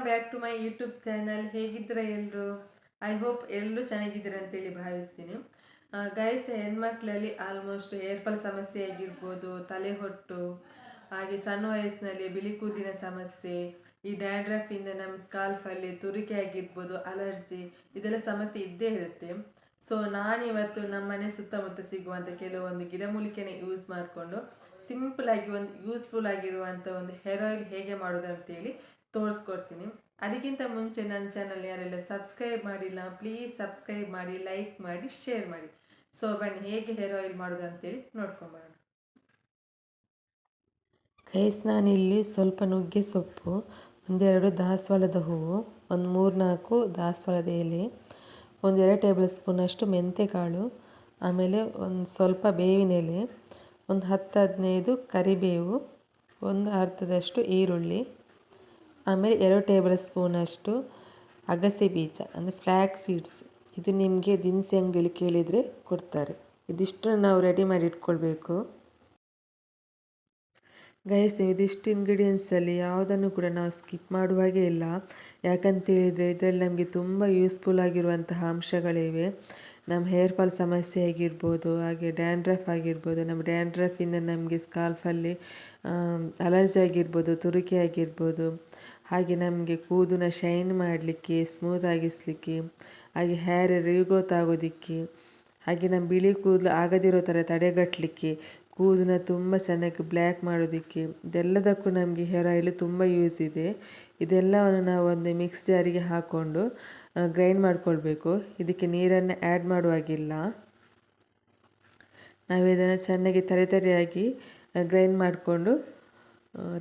Welcome back to my YouTube channel. ಹೇಗಿದ್ದೀರಾ ಎಲ್ಲರೂ? I hope ಎಲ್ಲರೂ ಚೆನ್ನಾಗಿದ್ದೀರಾ ಅಂತೇಳಿ ಭಾವಿಸ್ತೀನಿ. ಗೈಸ್, ಹೆಣ್ಮಕ್ಳಲ್ಲಿ ಆಲ್ಮೋಸ್ಟ್ ಹೇರ್ ಫಾಲ್ ಸಮಸ್ಯೆ ಆಗಿರ್ಬೋದು, ತಲೆ ಹೊಟ್ಟು, ಹಾಗೆ ಸಣ್ಣ ವಯಸ್ಸಿನಲ್ಲಿ ಬಿಳಿ ಕೂದಿನ ಸಮಸ್ಯೆ, ಈ ಡ್ಯಾಂಡ್ರಫಿಂದ ನಮ್ಮ ಸ್ಕಾಲ್ಫಲ್ಲಿ ತುರಿಕೆ ಆಗಿರ್ಬೋದು, ಅಲರ್ಜಿ, ಇದೆಲ್ಲ ಸಮಸ್ಯೆ ಇದ್ದೇ ಇರುತ್ತೆ. ಸೊ ನಾನಿವತ್ತು ನಮ್ಮ ಮನೆ ಸುತ್ತಮುತ್ತ ಸಿಗುವಂಥ ಕೆಲವೊಂದು ಗಿಡಮೂಲಿಕೆನ ಯೂಸ್ ಮಾಡಿಕೊಂಡು ಸಿಂಪಲ್ ಆಗಿ ಒಂದು ಯೂಸ್ಫುಲ್ ಆಗಿರುವಂಥ ಒಂದು ಹೇರ್ ಆಯಿಲ್ ಹೇಗೆ ಮಾಡೋದು ಅಂತೇಳಿ ತೋರಿಸ್ಕೊಡ್ತೀನಿ. ಅದಕ್ಕಿಂತ ಮುಂಚೆ ನನ್ನ ಚಾನಲ್ ಯಾರೆಲ್ಲ ಸಬ್ಸ್ಕ್ರೈಬ್ ಮಾಡಿಲ್ಲ, ಪ್ಲೀಸ್ ಸಬ್ಸ್ಕ್ರೈಬ್ ಮಾಡಿ, ಲೈಕ್ ಮಾಡಿ, ಶೇರ್ ಮಾಡಿ. ಸೊ ಬನ್ನಿ ಹೇಗೆ ಹೇರ್ ಆಯಿಲ್ ಮಾಡೋದು ಅಂತೇಳಿ ನೋಡ್ಕೊಂಬರೋಣ. ಗೈಸ್, ನಾನಿಲ್ಲಿ ಸ್ವಲ್ಪ ನುಗ್ಗೆ ಸೊಪ್ಪು, ಒಂದೆರಡು ದಾಸವಾಳದ ಹೂವು, ಒಂದು 3-4 ದಾಸವಾಳದ ಎಲೆ, ಒಂದು 2 ಟೇಬಲ್ ಸ್ಪೂನಷ್ಟು ಮೆಂತೆಕಾಳು, ಆಮೇಲೆ ಒಂದು ಸ್ವಲ್ಪ ಬೇವಿನ ಎಲೆ, ಒಂದು 10-15 ಕರಿಬೇವು, ಒಂದು ಅರ್ಧದಷ್ಟು ಈರುಳ್ಳಿ, ಆಮೇಲೆ 2 ಟೇಬಲ್ ಸ್ಪೂನಷ್ಟು ಅಗಸೆ ಬೀಜ ಅಂದರೆ ಫ್ಲ್ಯಾಕ್ ಸೀಡ್ಸ್. ಇದು ನಿಮಗೆ ದಿನಸಿ ಅಂಗಡಿಯಲ್ಲಿ ಕೇಳಿದರೆ ಕೊಡ್ತಾರೆ. ಇದಿಷ್ಟನ್ನು ನಾವು ರೆಡಿ ಮಾಡಿ ಇಟ್ಕೊಳ್ಬೇಕು. ಗೈಸ್, ಇದಿಷ್ಟು ಇಂಗ್ರೀಡಿಯೆಂಟ್ಸಲ್ಲಿ ಯಾವುದನ್ನು ಕೂಡ ನಾವು ಸ್ಕಿಪ್ ಮಾಡುವ ಹಾಗೆ ಇಲ್ಲ. ಯಾಕಂತೇಳಿದರೆ ಇದರಲ್ಲಿ ನಮಗೆ ತುಂಬ ಯೂಸ್ಫುಲ್ ಆಗಿರುವಂತಹ ಅಂಶಗಳಿವೆ. ನಮ್ಮ ಹೇರ್ ಫಾಲ್ ಸಮಸ್ಯೆ ಆಗಿರ್ಬೋದು, ಹಾಗೆ ಡ್ಯಾಂಡ್ರಫ್ ಆಗಿರ್ಬೋದು, ನಮ್ಮ ಡ್ಯಾಂಡ್ರಫಿಂದ ನಮಗೆ ಸ್ಕಾಲ್ಫಲ್ಲಿ ಅಲರ್ಜಿ ಆಗಿರ್ಬೋದು, ತುರಿಕೆ ಆಗಿರ್ಬೋದು, ಹಾಗೆ ನಮಗೆ ಕೂದಲನ್ನ ಶೈನ್ ಮಾಡಲಿಕ್ಕೆ, ಸ್ಮೂತ್ ಆಗಿಸಲಿಕ್ಕೆ, ಹಾಗೆ ಹೇರ್ ರೀಗ್ರೋತ್ ಆಗೋದಕ್ಕೆ, ಹಾಗೆ ನಮ್ಮ ಬಿಳಿ ಕೂದಲು ಆಗದಿರೋ ಥರ ತಡೆಗಟ್ಟಲಿಕ್ಕೆ, ಕೂದಲನ್ನ ತುಂಬ ಚೆನ್ನಾಗಿ ಬ್ಲ್ಯಾಕ್ ಮಾಡೋದಕ್ಕೆ, ಇದೆಲ್ಲದಕ್ಕೂ ನಮಗೆ ಹೇರ್ ಆಯಿಲ್ ತುಂಬ ಯೂಸ್ ಇದೆ. ಇದೆಲ್ಲವನ್ನು ನಾವು ಒಂದು ಮಿಕ್ಸ್ ಜಾರಿಗೆ ಹಾಕ್ಕೊಂಡು ಗ್ರೈಂಡ್ ಮಾಡ್ಕೊಳ್ಬೇಕು. ಇದಕ್ಕೆ ನೀರನ್ನು ಆ್ಯಡ್ ಮಾಡುವಾಗಿಲ್ಲ. ನಾವು ಇದನ್ನು ಚೆನ್ನಾಗಿ ತರಿಯಾಗಿ ಗ್ರೈಂಡ್ ಮಾಡಿಕೊಂಡು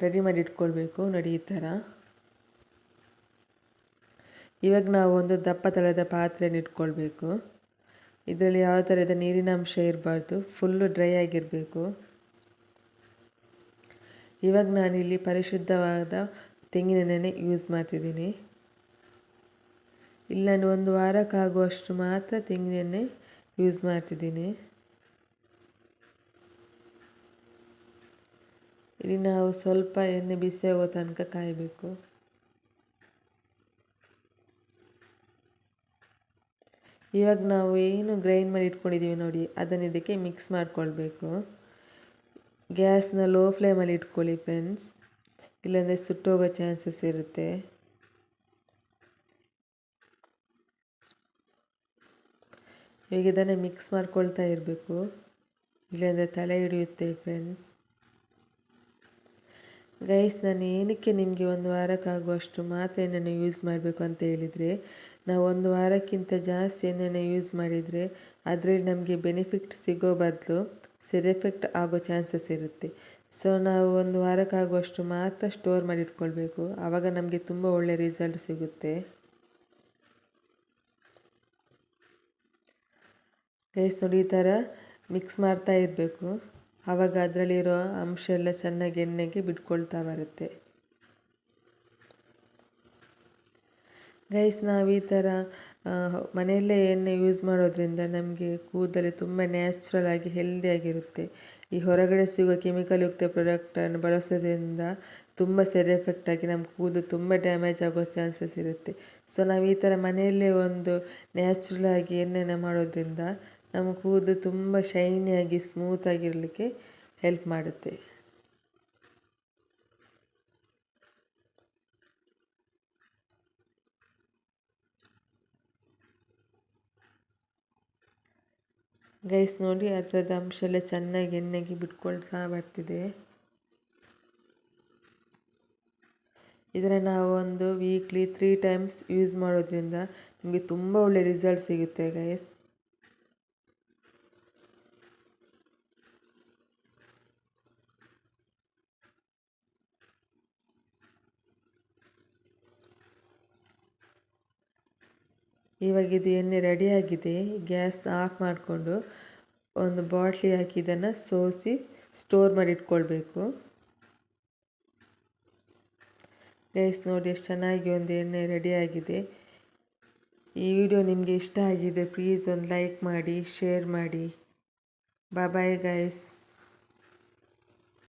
ರೆಡಿ ಮಾಡಿ ಇಟ್ಕೊಳ್ಬೇಕು. ನೋಡಿ, ಈ ಥರ. ಇವಾಗ ನಾವು ಒಂದು ದಪ್ಪ ತಳದ ಪಾತ್ರೆಯನ್ನು ಇಟ್ಕೊಳ್ಬೇಕು. ಇದರಲ್ಲಿ ಯಾವ ಥರದ ನೀರಿನ ಅಂಶ ಇರಬಾರ್ದು, ಫುಲ್ಲು ಡ್ರೈ ಆಗಿರಬೇಕು. ಇವಾಗ ನಾನಿಲ್ಲಿ ಪರಿಶುದ್ಧವಾದ ತೆಂಗಿನೆಣ್ಣೆ ಯೂಸ್ ಮಾಡ್ತಿದ್ದೀನಿ. ಇಲ್ಲಿ ನಾನು 1 ವಾರಕ್ಕಾಗುವಷ್ಟು ಮಾತ್ರ ತೆಂಗಿನೆಣ್ಣೆ ಯೂಸ್ ಮಾಡ್ತಿದ್ದೀನಿ. ಇಲ್ಲಿ ನಾವು ಸ್ವಲ್ಪ ಎಣ್ಣೆ ಬಿಸಿ ಆಗೋ ತನಕ ಕಾಯಬೇಕು. ಇವಾಗ ನಾವು ಏನು ಗ್ರೈಂಡ್ ಮಾಡಿ ಇಟ್ಕೊಂಡಿದ್ದೀವಿ ನೋಡಿ, ಅದನ್ನು ಇದಕ್ಕೆ ಮಿಕ್ಸ್ ಮಾಡಿಕೊಳ್ಬೇಕು. ಗ್ಯಾಸ್ನ ಲೋ ಫ್ಲೇಮಲ್ಲಿ ಇಟ್ಕೊಳ್ಳಿ ಫ್ರೆಂಡ್ಸ್, ಇಲ್ಲಾಂದರೆ ಸುಟ್ಟೋಗೋ ಚಾನ್ಸಸ್ ಇರುತ್ತೆ. ಈಗ ಇದನ್ನು ಮಿಕ್ಸ್ ಮಾಡ್ಕೊಳ್ತಾ ಇರಬೇಕು, ಇಲ್ಲಾಂದರೆ ತಲೆ ಹಿಡಿಯುತ್ತೆ ಫ್ರೆಂಡ್ಸ್. ಗೈಸ್, ನಾನು ಏನಕ್ಕೆ ನಿಮಗೆ 1 ವಾರಕ್ಕಾಗುವಷ್ಟು ಮಾತ್ರ ಎಣ್ಣೆನ ಯೂಸ್ ಮಾಡಬೇಕು ಅಂತ ಹೇಳಿದರೆ, ನಾವು 1 ವಾರಕ್ಕಿಂತ ಜಾಸ್ತಿ ಎಣ್ಣೆನ ಯೂಸ್ ಮಾಡಿದರೆ ಅದರಲ್ಲಿ ನಮಗೆ ಬೆನಿಫಿಟ್ ಸಿಗೋ ಬದಲು ಸೈಡ್ ಎಫೆಕ್ಟ್ ಆಗೋ ಚಾನ್ಸಸ್ ಇರುತ್ತೆ. ಸೊ ನಾವು 1 ವಾರಕ್ಕಾಗುವಷ್ಟು ಮಾತ್ರ ಸ್ಟೋರ್ ಮಾಡಿ ಇಟ್ಕೊಳ್ಬೇಕು. ಆವಾಗ ನಮಗೆ ತುಂಬ ಒಳ್ಳೆಯ ರಿಸಲ್ಟ್ ಸಿಗುತ್ತೆ. ಗೈಸ್ ನೋಡಿ, ಈ ಥರ ಮಿಕ್ಸ್ ಮಾಡ್ತಾ ಇರಬೇಕು. ಆವಾಗ ಅದರಲ್ಲಿರೋ ಅಂಶ ಎಲ್ಲ ಚೆನ್ನಾಗಿ ಎಣ್ಣೆಗೆ ಬಿಟ್ಕೊಳ್ತಾ ಬರುತ್ತೆ. ಗೈಸ್, ನಾವು ಈ ಥರ ಮನೆಯಲ್ಲೇ ಎಣ್ಣೆ ಯೂಸ್ ಮಾಡೋದ್ರಿಂದ ನಮಗೆ ಕೂದಲು ತುಂಬ ನ್ಯಾಚುರಲ್ ಆಗಿ ಹೆಲ್ದಿಯಾಗಿರುತ್ತೆ. ಈ ಹೊರಗಡೆ ಸಿಗುವ ಕೆಮಿಕಲ್ ಯುಕ್ತ ಪ್ರಾಡಕ್ಟನ್ನು ಬಳಸೋದ್ರಿಂದ ತುಂಬ ಸೈಡ್ ಎಫೆಕ್ಟ್ ಆಗಿ ನಮ್ಮ ಕೂದಲು ತುಂಬ ಡ್ಯಾಮೇಜ್ ಆಗೋ ಚಾನ್ಸಸ್ ಇರುತ್ತೆ. ಸೊ ನಾವು ಈ ಥರ ಮನೆಯಲ್ಲೇ ಒಂದು ನ್ಯಾಚುರಲ್ ಆಗಿ ಎಣ್ಣೆನ ಮಾಡೋದ್ರಿಂದ ನಮ್ಮ ಕೂದಲು ತುಂಬ ಶೈನಿಯಾಗಿ ಸ್ಮೂತಾಗಿರಲಿಕ್ಕೆ ಹೆಲ್ಪ್ ಮಾಡುತ್ತೆ. ಗೈಸ್ ನೋಡಿ, ಅದರದ ಅಂಶ ಎಲ್ಲ ಚೆನ್ನಾಗಿ ಎಣ್ಣೆಗೆ ಬಿಟ್ಕೊಳ್ತಾ ಬರ್ತಿದೆ. ಇದನ್ನು ನಾವು ಒಂದು ವೀಕ್ಲಿ 3 ಟೈಮ್ಸ್ ಯೂಸ್ ಮಾಡೋದ್ರಿಂದ ನಿಮಗೆ ತುಂಬ ಒಳ್ಳೆ ರಿಸಲ್ಟ್ ಸಿಗುತ್ತೆ ಗೈಸ್. ಇವಾಗ ಇದು ಎಣ್ಣೆ ರೆಡಿಯಾಗಿದೆ. ಗ್ಯಾಸ್ ಆಫ್ ಮಾಡಿಕೊಂಡು ಒಂದು ಬಾಟ್ಲಿ ಹಾಕಿ ಇದನ್ನು ಸೋಸಿ ಸ್ಟೋರ್ ಮಾಡಿ ಇಟ್ಕೊಳ್ಬೇಕು. ಗೈಸ್ ನೋಡಿ, ಎಷ್ಟು ಚೆನ್ನಾಗಿ ಒಂದು ಎಣ್ಣೆ ರೆಡಿಯಾಗಿದೆ. ಈ ವಿಡಿಯೋ ನಿಮಗೆ ಇಷ್ಟ ಆಗಿದೆ ಪ್ಲೀಸ್ ಒಂದು ಲೈಕ್ ಮಾಡಿ, ಶೇರ್ ಮಾಡಿ. ಬಾಯ್ ಬಾಯ್ ಗೈಸ್.